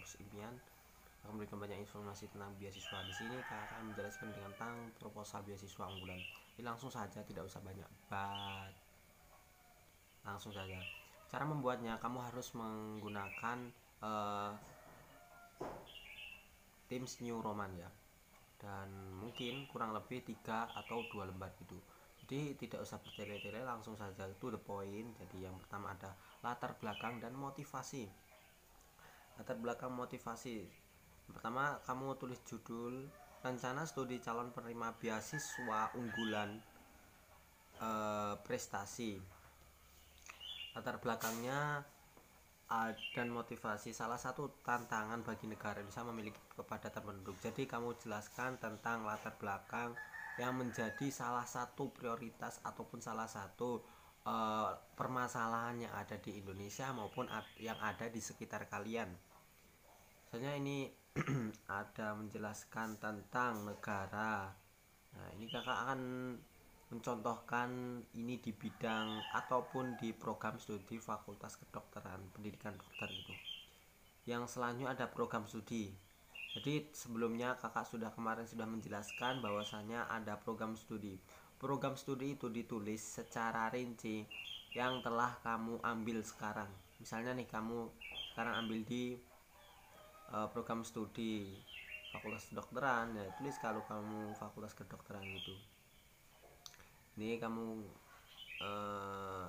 kampus impian akan memberikan banyak informasi tentang beasiswa. Di sini kakak akan menjelaskan tentang proposal beasiswa unggulan. Jadi langsung saja, tidak usah banyak bat, langsung saja. Cara membuatnya, kamu harus menggunakan Teams New Roman ya, dan mungkin kurang lebih 3 atau 2 lembar gitu. Jadi tidak usah bertele-tele, langsung saja to the point. Jadi yang pertama ada latar belakang dan motivasi. Latar belakang motivasi, pertama kamu tulis judul rencana studi calon penerima beasiswa unggulan prestasi. Latar belakangnya dan motivasi, salah satu tantangan bagi negara Indonesia memiliki kepadatan penduduk. Jadi kamu jelaskan tentang latar belakang yang menjadi salah satu prioritas ataupun salah satu permasalahan yang ada di Indonesia maupun yang ada di sekitar kalian. Misalnya ini ada menjelaskan tentang negara. Nah, ini kakak akan mencontohkan ini di bidang ataupun di program studi Fakultas Kedokteran, pendidikan dokter itu. Yang selanjutnya ada program studi. Jadi sebelumnya kakak kemarin sudah menjelaskan bahwasanya ada program studi. Program studi itu ditulis secara rinci yang telah kamu ambil sekarang. Misalnya nih, kamu sekarang ambil di program studi Fakultas Kedokteran, ya tulis kalau kamu Fakultas Kedokteran gitu. Ini kamu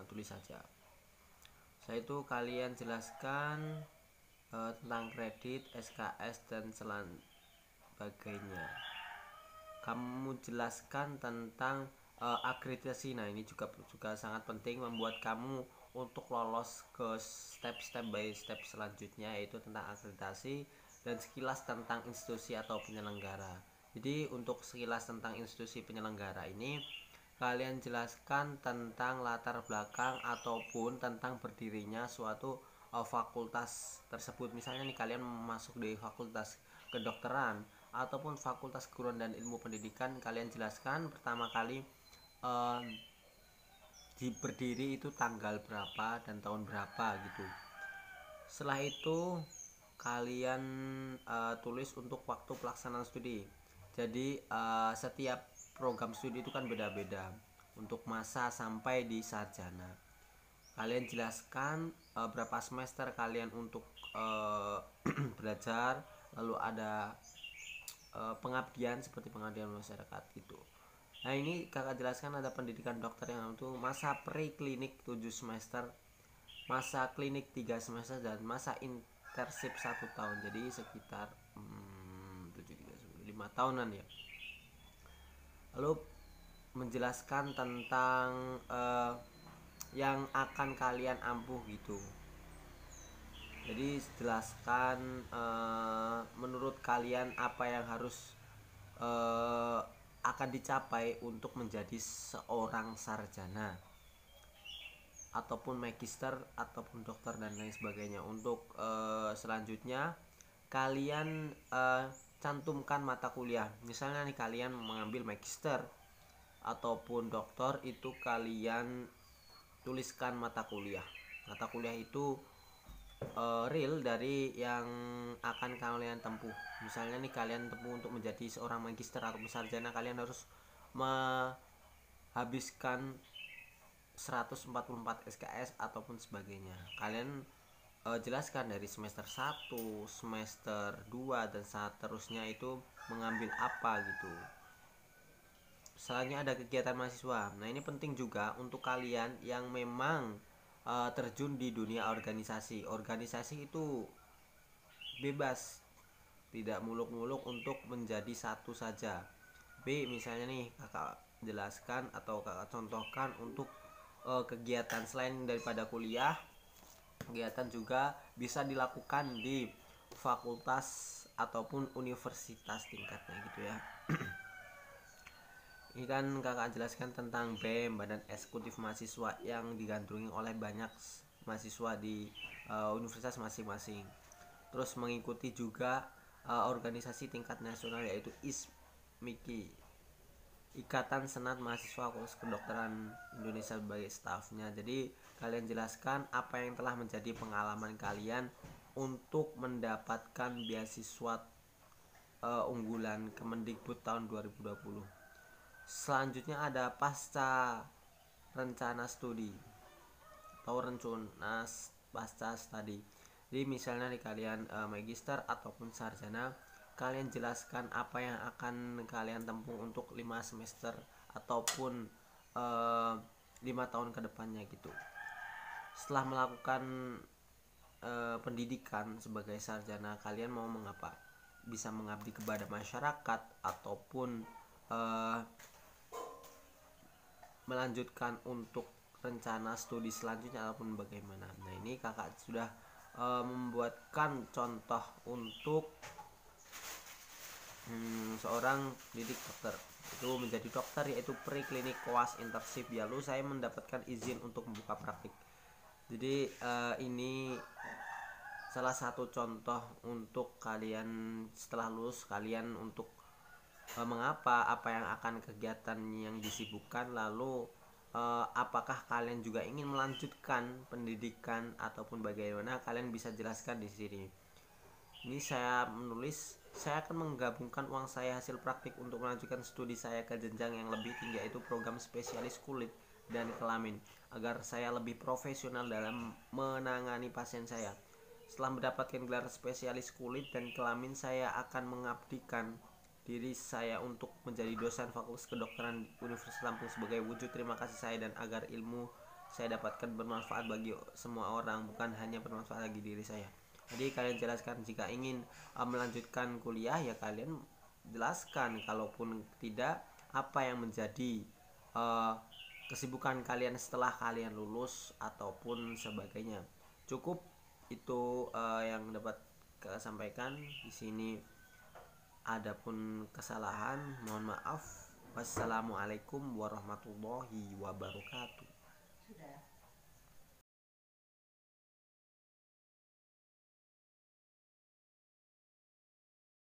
tulis saja. Setelah itu kalian jelaskan tentang kredit, SKS dan sebagainya. Kamu jelaskan tentang akreditasi. Nah, ini juga sangat penting membuat kamu untuk lolos ke step by step selanjutnya, yaitu tentang akreditasi dan sekilas tentang institusi atau penyelenggara. Jadi untuk sekilas tentang institusi penyelenggara ini, kalian jelaskan tentang latar belakang ataupun tentang berdirinya suatu fakultas tersebut. Misalnya nih, kalian masuk di Fakultas Kedokteran ataupun Fakultas Keguruan dan Ilmu Pendidikan, kalian jelaskan pertama kali berdiri itu tanggal berapa dan tahun berapa gitu. Setelah itu kalian tulis untuk waktu pelaksanaan studi. Jadi setiap program studi itu kan beda-beda untuk masa sampai di sarjana. Kalian jelaskan berapa semester kalian untuk belajar, lalu ada pengabdian seperti pengabdian masyarakat gitu. Nah, ini kakak jelaskan ada pendidikan dokter yang itu masa pre-klinik 7 semester, masa klinik 3 semester, dan masa internship 1 tahun. Jadi sekitar 5 tahunan ya. Lalu menjelaskan tentang yang akan kalian ampuh gitu. Jadi jelaskan menurut kalian apa yang harus akan dicapai untuk menjadi seorang sarjana ataupun magister ataupun dokter dan lain sebagainya. Untuk selanjutnya kalian cantumkan mata kuliah. Misalnya nih, kalian mengambil magister ataupun dokter, itu kalian tuliskan mata kuliah. Mata kuliah itu real dari yang akan kalian tempuh. Misalnya nih, kalian tempuh untuk menjadi seorang magister atau sarjana, kalian harus menghabiskan 144 SKS ataupun sebagainya. Kalian jelaskan dari semester 1, semester 2 dan seterusnya itu mengambil apa gitu. Selanjutnya ada kegiatan mahasiswa. Nah, ini penting juga untuk kalian yang memang terjun di dunia organisasi. Organisasi itu bebas, tidak muluk-muluk untuk menjadi satu saja. B, misalnya nih kakak jelaskan atau kakak contohkan untuk kegiatan selain daripada kuliah, kegiatan juga bisa dilakukan di fakultas ataupun universitas tingkatnya gitu ya. Ini kan kakak jelaskan tentang BEM, Badan Eksekutif Mahasiswa, yang digandrungi oleh banyak mahasiswa di universitas masing-masing. Terus mengikuti juga organisasi tingkat nasional, yaitu ISMIKI, Ikatan Senat Mahasiswa Fakultas Kedokteran Indonesia, sebagai stafnya. Jadi kalian jelaskan apa yang telah menjadi pengalaman kalian untuk mendapatkan beasiswa unggulan Kemendikbud tahun 2020. Selanjutnya ada pasca rencana studi atau rencana pasca studi. Jadi misalnya di kalian magister ataupun sarjana, kalian jelaskan apa yang akan kalian tempuh untuk 5 semester ataupun 5 tahun ke depannya gitu. Setelah melakukan pendidikan sebagai sarjana, kalian mau mengapa? Bisa mengabdi kepada masyarakat ataupun melanjutkan untuk rencana studi selanjutnya ataupun bagaimana. Nah, ini kakak sudah membuatkan contoh untuk seorang didik dokter itu menjadi dokter, yaitu preklinik koas internship. Lalu saya mendapatkan izin untuk membuka praktik. Jadi ini salah satu contoh untuk kalian setelah lulus, kalian untuk mengapa, apa yang akan kegiatan yang disibukkan, lalu apakah kalian juga ingin melanjutkan pendidikan ataupun bagaimana, kalian bisa jelaskan di sini. Ini saya menulis, saya akan menggabungkan uang saya hasil praktik untuk melanjutkan studi saya ke jenjang yang lebih tinggi, yaitu program spesialis kulit dan kelamin, agar saya lebih profesional dalam menangani pasien saya. Setelah mendapatkan gelar spesialis kulit dan kelamin, saya akan mengabdikan diri saya untuk menjadi dosen Fakultas Kedokteran Universitas Lampung sebagai wujud terima kasih saya, dan agar ilmu saya dapatkan bermanfaat bagi semua orang, bukan hanya bermanfaat bagi diri saya. Jadi kalian jelaskan, jika ingin melanjutkan kuliah ya kalian jelaskan, kalaupun tidak, apa yang menjadi kesibukan kalian setelah kalian lulus ataupun sebagainya. Cukup itu yang dapat saya sampaikan di sini. Adapun kesalahan mohon maaf. Wassalamualaikum warahmatullahi wabarakatuh.